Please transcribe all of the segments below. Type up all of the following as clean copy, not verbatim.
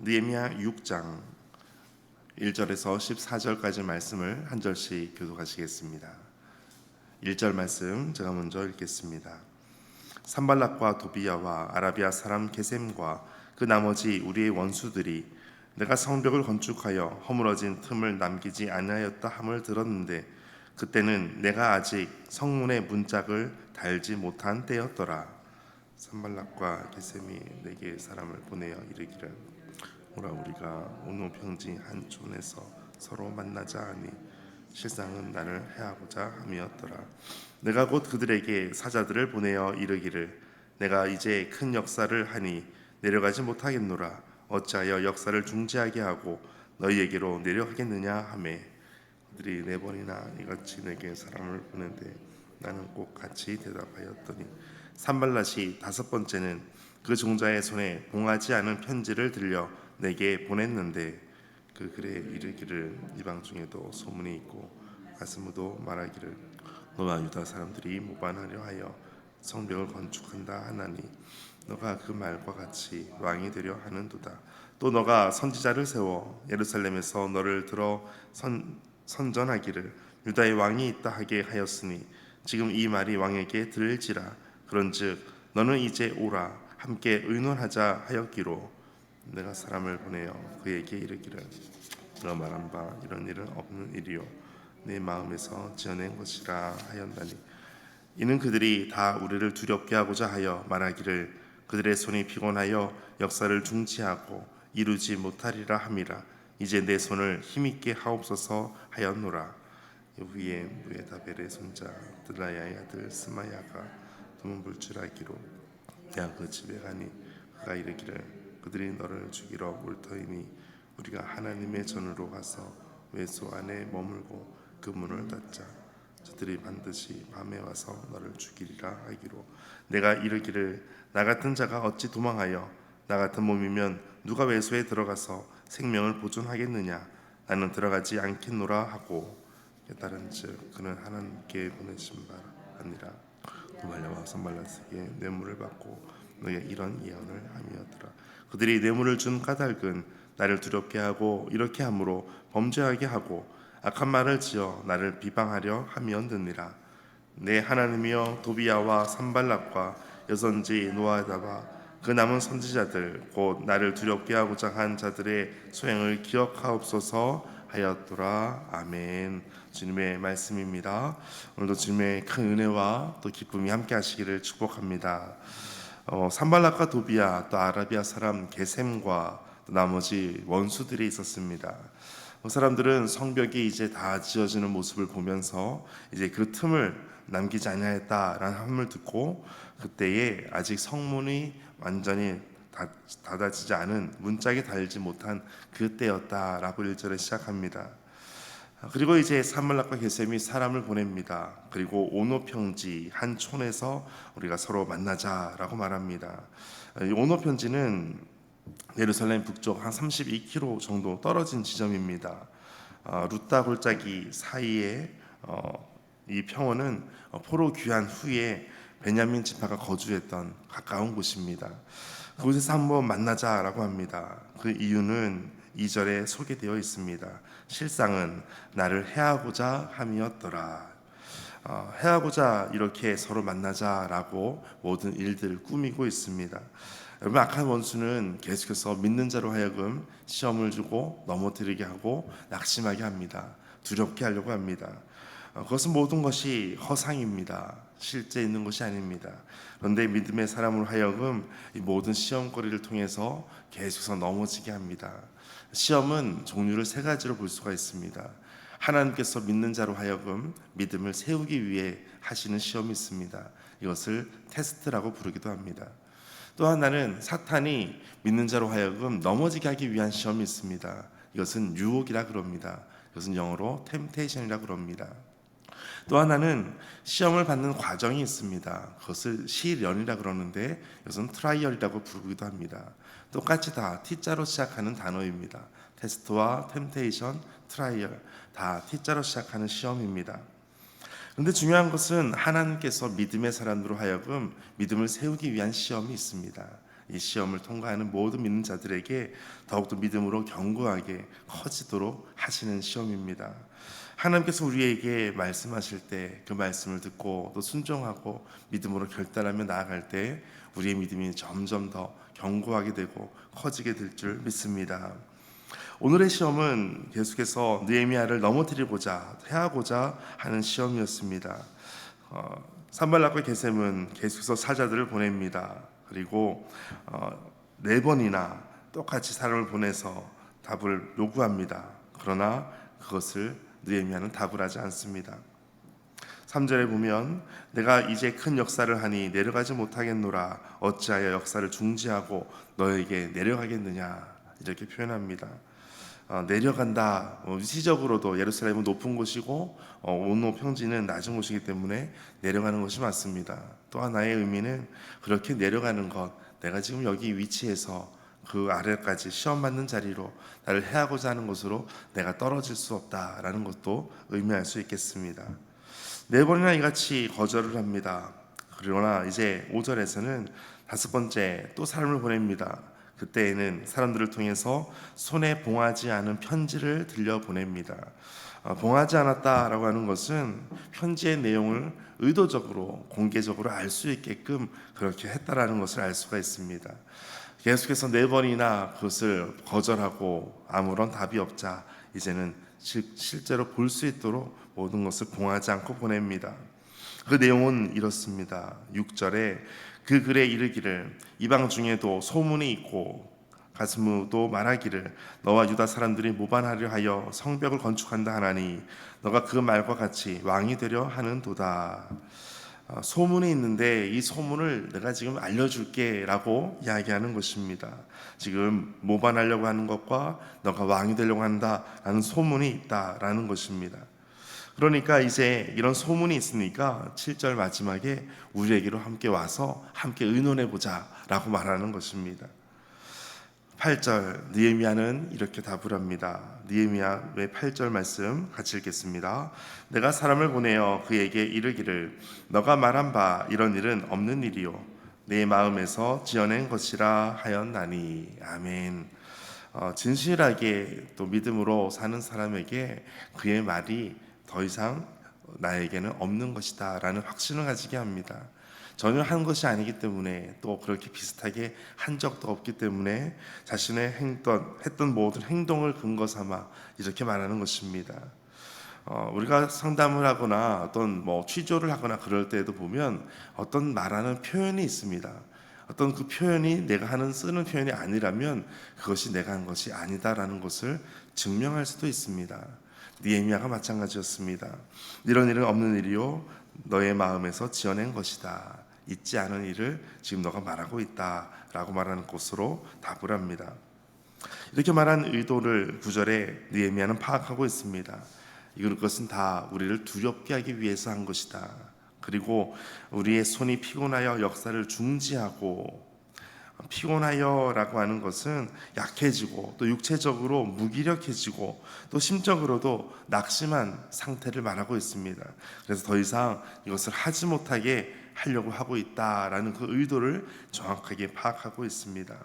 느헤미야 6장 1절에서 14절까지 말씀을 한 절씩 교독하시겠습니다. 1절 말씀 제가 먼저 읽겠습니다. 산발락과 도비야와 아라비아 사람 게셈과 그 나머지 우리의 원수들이 내가 성벽을 건축하여 허물어진 틈을 남기지 아니하였다 함을 들었는데 그때는 내가 아직 성문의 문짝을 달지 못한 때였더라. 산발락과 게셈이 내게 사람을 보내어 이르기를 오라 우리가 오노 평지 한 촌에서 서로 만나자 하니 실상은 나를 해하고자 함이었더라. 내가 곧 그들에게 사자들을 보내어 이르기를 내가 이제 큰 역사를 하니 내려가지 못하겠노라. 어찌하여 역사를 중지하게 하고 너희에게로 내려가겠느냐 하매 그들이 네 번이나 이같이 내게 사람을 보낸데 나는 꼭 같이 대답하였더니 산발랏이 다섯 번째는 그 종자의 손에 봉하지 않은 편지를 들려 내게 보냈는데 그 글에 이르기를 이방 중에도 소문이 있고 가스무도 말하기를 너와 유다 사람들이 모반하려 하여 성벽을 건축한다 하나니 너가 그 말과 같이 왕이 되려 하는도다. 또 너가 선지자를 세워 예루살렘에서 너를 들어 선전하기를 유다의 왕이 있다 하게 하였으니 지금 이 말이 왕에게 들을지라. 그런즉 너는 이제 오라 함께 의논하자 하였기로 내가 사람을 보내어 그에게 이르기를 너가 말한 바 이런 일은 없는 일이요 내 마음에서 지어낸 것이라 하였나니 이는 그들이 다 우리를 두렵게 하고자 하여 말하기를 그들의 손이 피곤하여 역사를 중지하고 이루지 못하리라 함이라. 이제 내 손을 힘있게 하옵소서 하였노라. 후에 무에다벨의 손자 드라야의 아들 스마야가 두문불출하기로 내가 그 집에 가니 그가 이르기를 그들이 너를 죽이러 올 터이니 우리가 하나님의 전으로 가서 외소 안에 머물고 그 문을 닫자. 저들이 반드시 밤에 와서 너를 죽이리라 하기로 내가 이르기를 나 같은 자가 어찌 도망하여 나 같은 몸이면 누가 외소에 들어가서 생명을 보존하겠느냐. 나는 들어가지 않겠노라 하고 깨달은즉 그는 하나님께 보내신 바 아니라 도발야와 산발랏에게 뇌물을 받고 너의 이런 예언을 함이었더라. 그들이 뇌물을 준 까닭은 나를 두렵게 하고 이렇게 함으로 범죄하게 하고 악한 말을 지어 나를 비방하려 함이었느니라. 내 하나님이여 도비야와 산발락과 여선지 노아다와 그 남은 선지자들 곧 나를 두렵게 하고자 한 자들의 소행을 기억하옵소서 하였더라. 아멘. 주님의 말씀입니다. 오늘도 주님의 큰 은혜와 또 기쁨이 함께 하시기를 축복합니다. 산발락과 도비야 또 아라비아 사람 게셈과 또 나머지 원수들이 있었습니다. 그 사람들은 성벽이 이제 다 지어지는 모습을 보면서 이제 그 틈을 남기지 아니하였다라는 함을 듣고 그때에 아직 성문이 완전히 닫아지지 않은 문짝에 달지 못한 그때였다라고 1절에 시작합니다. 그리고 이제 산발락과 게셈이 사람을 보냅니다. 그리고 오노 평지 한 촌에서 우리가 서로 만나자라고 말합니다. 이 오노 평지는 예루살렘 북쪽 한 32km 정도 떨어진 지점입니다. 루타 골짜기 사이에 이 평원은 포로 귀환 후에 베냐민 지파가 거주했던 가까운 곳입니다. 그곳에서 한번 만나자라고 합니다. 그 이유는 2절에 소개되어 있습니다. 실상은 나를 해하고자 함이었더라. 해하고자 이렇게 서로 만나자라고 모든 일들을 꾸미고 있습니다. 여러분, 악한 원수는 계속해서 믿는 자로 하여금 시험을 주고 넘어뜨리게 하고 낙심하게 합니다. 두렵게 하려고 합니다. 그것은 모든 것이 허상입니다. 실제 있는 것이 아닙니다. 그런데 믿음의 사람으로 하여금 이 모든 시험거리를 통해서 계속해서 넘어지게 합니다. 시험은 종류를 세 가지로 볼 수가 있습니다. 하나님께서 믿는 자로 하여금 믿음을 세우기 위해 하시는 시험이 있습니다. 이것을 테스트라고 부르기도 합니다. 또 하나는 사탄이 믿는 자로 하여금 넘어지게 하기 위한 시험이 있습니다. 이것은 유혹이라 그럽니다. 이것은 영어로 템테이션이라 그럽니다. 또 하나는 시험을 받는 과정이 있습니다. 그것을 시련이라 그러는데 이것은 트라이얼이라고 부르기도 합니다. 똑같이 다 T자로 시작하는 단어입니다. 테스트와 템테이션, 트라이얼 다 T자로 시작하는 시험입니다. 그런데 중요한 것은 하나님께서 믿음의 사람으로 하여금 믿음을 세우기 위한 시험이 있습니다. 이 시험을 통과하는 모든 믿는 자들에게 더욱더 믿음으로 견고하게 커지도록 하시는 시험입니다. 하나님께서 우리에게 말씀하실 때 그 말씀을 듣고 또 순종하고 믿음으로 결단하며 나아갈 때 우리의 믿음이 점점 더 견고하게 되고 커지게 될 줄 믿습니다. 오늘의 시험은 계속해서 느헤미야를 넘어뜨리고자 해하고자 하는 시험이었습니다. 산발락과 게셈은 계속해서 사자들을 보냅니다. 그리고 4번이나 똑같이 사람을 보내서 답을 요구합니다. 그러나 그것을 느헤미야는 답을 하지 않습니다. 3절에 보면 내가 이제 큰 역사를 하니 내려가지 못하겠노라 어찌하여 역사를 중지하고 너에게 내려가겠느냐 이렇게 표현합니다. 내려간다. 위치적으로도 예루살렘은 높은 곳이고 온노 평지는 낮은 곳이기 때문에 내려가는 것이 맞습니다. 또 하나의 의미는 그렇게 내려가는 것, 내가 지금 여기 위치에서 그 아래까지 시험 받는 자리로 나를 해하고자 하는 것으로 내가 떨어질 수 없다라는 것도 의미할 수 있겠습니다. 4번이나 이같이 거절을 합니다. 그러나 이제 5절에서는 5번째 또 사람을 보냅니다. 그때에는 사람들을 통해서 손에 봉하지 않은 편지를 들려보냅니다. 봉하지 않았다라고 하는 것은 편지의 내용을 의도적으로 공개적으로 알 수 있게끔 그렇게 했다라는 것을 알 수가 있습니다. 계속해서 4번이나 그것을 거절하고 아무런 답이 없자 이제는 실제로 볼 수 있도록 모든 것을 봉하지 않고 보냅니다. 그 내용은 이렇습니다. 6절에 그 글에 이르기를 이방 중에도 소문이 있고 가스무도 말하기를 너와 유다 사람들이 모반하려 하여 성벽을 건축한다 하나니 너가 그 말과 같이 왕이 되려 하는도다. 소문이 있는데 이 소문을 내가 지금 알려줄게 라고 이야기하는 것입니다. 지금 모반하려고 하는 것과 너가 왕이 되려고 한다라는 소문이 있다라는 것입니다. 그러니까 이제 이런 소문이 있으니까 7절 마지막에 우리에게로 함께 와서 함께 의논해 보자 라고 말하는 것입니다. 8절 느헤미야는 이렇게 답을 합니다. 느헤미야의 8절 말씀 같이 읽겠습니다. 내가 사람을 보내어 그에게 이르기를 너가 말한 바 이런 일은 없는 일이요 내 마음에서 지어낸 것이라 하였나니. 아멘. 진실하게 또 믿음으로 사는 사람에게 그의 말이 더 이상 나에게는 없는 것이다 라는 확신을 가지게 합니다. 전혀 한 것이 아니기 때문에 또 그렇게 비슷하게 한 적도 없기 때문에 자신의 했던 모든 행동을 근거 삼아 이렇게 말하는 것입니다. 우리가 상담을 하거나 어떤 취조를 하거나 그럴 때에도 보면 어떤 말하는 표현이 있습니다. 어떤 그 표현이 내가 쓰는 표현이 아니라면 그것이 내가 한 것이 아니다라는 것을 증명할 수도 있습니다. 느헤미야가 마찬가지였습니다. 이런 일은 없는 일이요 너의 마음에서 지어낸 것이다. 있지 않은 일을 지금 너가 말하고 있다라고 말하는 것으로 답을 합니다. 이렇게 말한 의도를 9절에 느헤미야는 파악하고 있습니다. 이것은 다 우리를 두렵게 하기 위해서 한 것이다. 그리고 우리의 손이 피곤하여 역사를 중지하고, 피곤하여라고 하는 것은 약해지고 또 육체적으로 무기력해지고 또 심적으로도 낙심한 상태를 말하고 있습니다. 그래서 더 이상 이것을 하지 못하게 하려고 하고 있다라는 그 의도를 정확하게 파악하고 있습니다.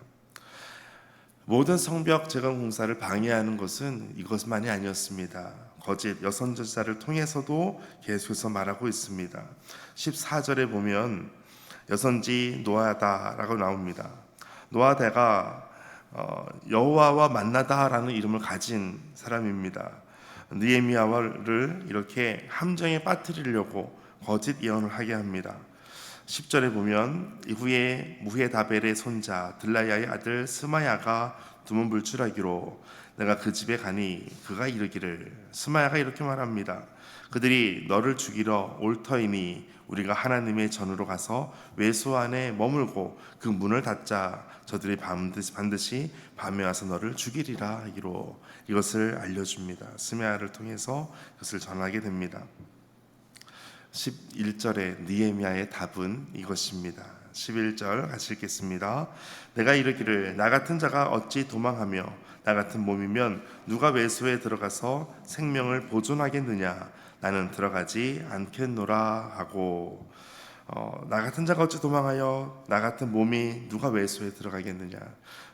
모든 성벽 재건 공사를 방해하는 것은 이것만이 아니었습니다. 거짓 여선전자를 통해서도 계속해서 말하고 있습니다. 14절에 보면 여선지 노아다라고 나옵니다. 노아다가 여호와와 만나다라는 이름을 가진 사람입니다. 느헤미야를 이렇게 함정에 빠뜨리려고 거짓 예언을 하게 합니다. 10절에 보면 이후에 무헤다벨의 손자 들라야의 아들 스마야가 두문 불출하기로 내가 그 집에 가니 그가 이르기를, 스마야가 이렇게 말합니다. 그들이 너를 죽이러 올 터이니 우리가 하나님의 전으로 가서 외소 안에 머물고 그 문을 닫자. 저들이 반드시 밤에 와서 너를 죽이리라 하기로. 이것을 알려줍니다. 스마야를 통해서 그것을 전하게 됩니다. 11절에 느헤미야의 답은 이것입니다. 11절 같이 읽겠습니다. 내가 이르기를 나 같은 자가 어찌 도망하며 나 같은 몸이면 누가 외소에 들어가서 생명을 보존하겠느냐. 나는 들어가지 않겠노라 하고. 나 같은 자가 어찌 도망하여 나 같은 몸이 누가 외소에 들어가겠느냐.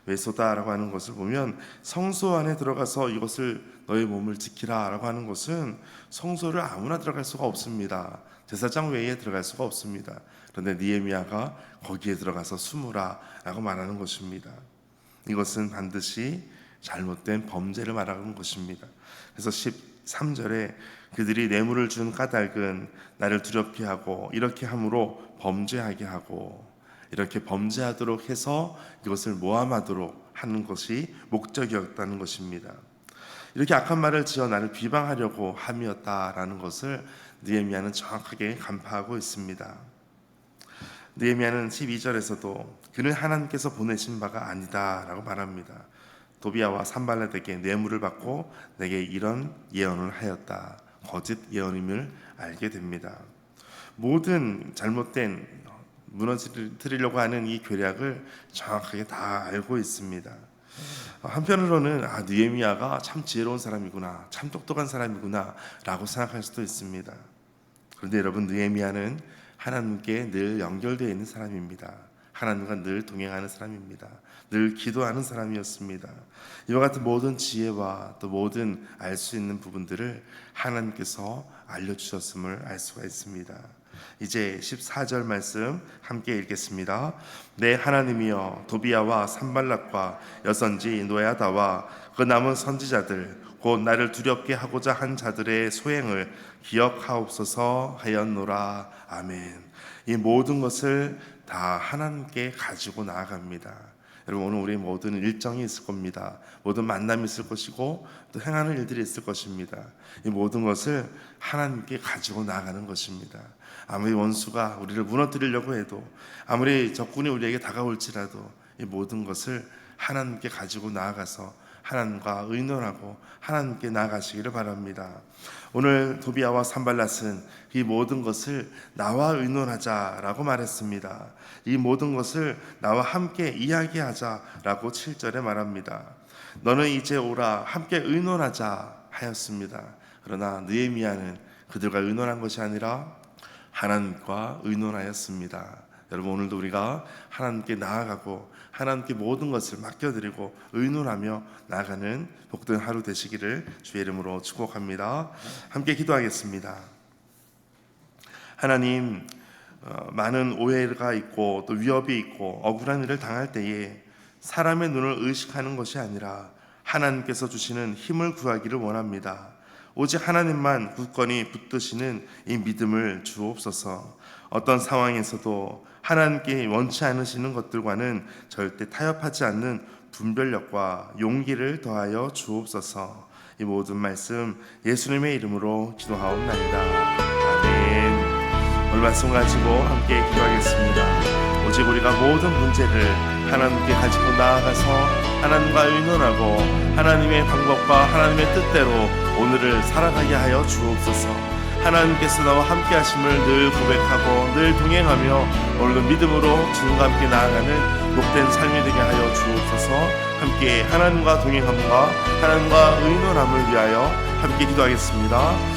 외소다라고 하는 것을 보면 성소 안에 들어가서 이것을 너의 몸을 지키라라고 하는 것은 성소를 아무나 들어갈 수가 없습니다. 제사장 외에 들어갈 수가 없습니다. 그런데 느헤미야가 거기에 들어가서 숨으라라고 말하는 것입니다. 이것은 반드시 잘못된 범죄를 말하는 것입니다. 그래서 13절에 그들이 뇌물을 준 까닭은 나를 두렵게 하고 이렇게 함으로 범죄하게 하고, 이렇게 범죄하도록 해서 이것을 모함하도록 하는 것이 목적이었다는 것입니다. 이렇게 악한 말을 지어 나를 비방하려고 함이었다라는 것을 느헤미야는 정확하게 간파하고 있습니다. 느헤미야는 12절에서도 그는 하나님께서 보내신 바가 아니다라고 말합니다. 도비야와 산발랏에게 뇌물을 받고 내게 이런 예언을 하였다. 거짓 예언임을 알게 됩니다. 모든 잘못된 무너뜨리려고 하는 이 괴략을 정확하게 다 알고 있습니다. 한편으로는 느헤미야가 참 지혜로운 사람이구나, 참 똑똑한 사람이구나 라고 생각할 수도 있습니다. 그런데 여러분, 느헤미야는 하나님께 늘 연결되어 있는 사람입니다. 하나님과 늘 동행하는 사람입니다. 늘 기도하는 사람이었습니다. 이와 같은 모든 지혜와 또 모든 알 수 있는 부분들을 하나님께서 알려주셨음을 알 수가 있습니다. 이제 14절 말씀 함께 읽겠습니다. 내 하나님이여, 도비야와 산발락과 여선지 노야다와 그 남은 선지자들 곧 나를 두렵게 하고자 한 자들의 소행을 기억하옵소서 하였노라. 아멘. 이 모든 것을 다 하나님께 가지고 나아갑니다. 여러분, 오늘 우리 모든 일정이 있을 겁니다. 모든 만남이 있을 것이고 또 행하는 일들이 있을 것입니다. 이 모든 것을 하나님께 가지고 나아가는 것입니다. 아무리 원수가 우리를 무너뜨리려고 해도, 아무리 적군이 우리에게 다가올지라도 이 모든 것을 하나님께 가지고 나아가서 하나님과 의논하고 하나님께 나아가시기를 바랍니다. 오늘 도비야와 산발랏은 이 모든 것을 나와 의논하자라고 말했습니다. 이 모든 것을 나와 함께 이야기하자라고 7절에 말합니다. 너는 이제 오라, 함께 의논하자 하였습니다. 그러나 느헤미야는 그들과 의논한 것이 아니라 하나님과 의논하였습니다. 여러분, 오늘도 우리가 하나님께 나아가고 하나님께 모든 것을 맡겨드리고 의논하며 나아가는 복된 하루 되시기를 주의 이름으로 축복합니다. 함께 기도하겠습니다. 하나님, 많은 오해가 있고 또 위협이 있고 억울한 일을 당할 때에 사람의 눈을 의식하는 것이 아니라 하나님께서 주시는 힘을 구하기를 원합니다. 오직 하나님만 굳건히 붙드시는 이 믿음을 주옵소서. 어떤 상황에서도 하나님께 원치 않으시는 것들과는 절대 타협하지 않는 분별력과 용기를 더하여 주옵소서. 이 모든 말씀 예수님의 이름으로 기도하옵나이다. 아멘. 오늘 말씀 가지고 함께 기도하겠습니다. 오직 우리가 모든 문제를 하나님께 가지고 나아가서 하나님과 의논하고 하나님의 방법과 하나님의 뜻대로 오늘을 살아가게 하여 주옵소서. 하나님께서 나와 함께 하심을 늘 고백하고 늘 동행하며 오늘도 믿음으로 주님과 함께 나아가는 복된 삶이 되게 하여 주옵소서. 함께 하나님과 동행함과 하나님과 의논함을 위하여 함께 기도하겠습니다.